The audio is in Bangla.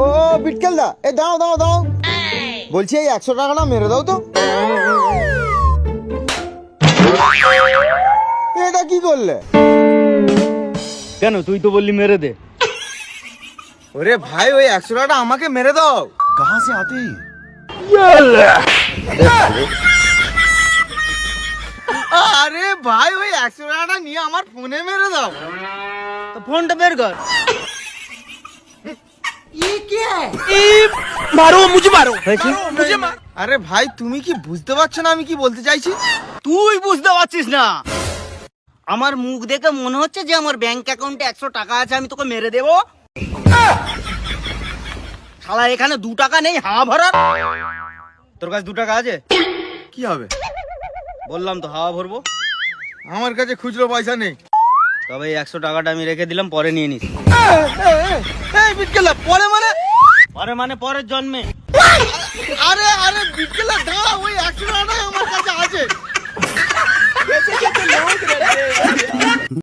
ও বিটকেল দা, এ দাও দাও দাও, বলছি এই 100 টাকাটা মেরে দাও তো। এটা কি করলে? কেন, তুই তো বললি মেরে দে। ওরে ভাই, ওই 100 টাকাটা আমাকে মেরে দাও। कहाँ से आते हैं? আরে ভাই, ওই 100 টাকাটা নিয়ে আমার ফোনে মেরে দাও। তো ফোনটা বের কর। আরে ভাই, তুমি কি বুঝতে পারছো না আমি কি বলতে চাইছি? তুই বুঝতে পারছিস না? আমার মুখ দেখে মনে হচ্ছে যে আমার ব্যাংক অ্যাকাউন্টে 100 টাকা আছে, আমি তোকে মেরে দেবো। শালা এখানে 2 টাকা নেই হাওয়া ভরার। তোর কাছে 2 টাকা আছে? কি হবে? বললাম তো হাওয়া ভরবো। আমার কাছে খুচরো পয়সা নেই। তবে এই 100 টাকাটা আমি রেখে দিলাম, পরে নিয়ে নিস। এই বিটকেলা, পরে মানে? পরে মানে পরের জন্মে। আরে আরে বিটকেলা দাঁড়া।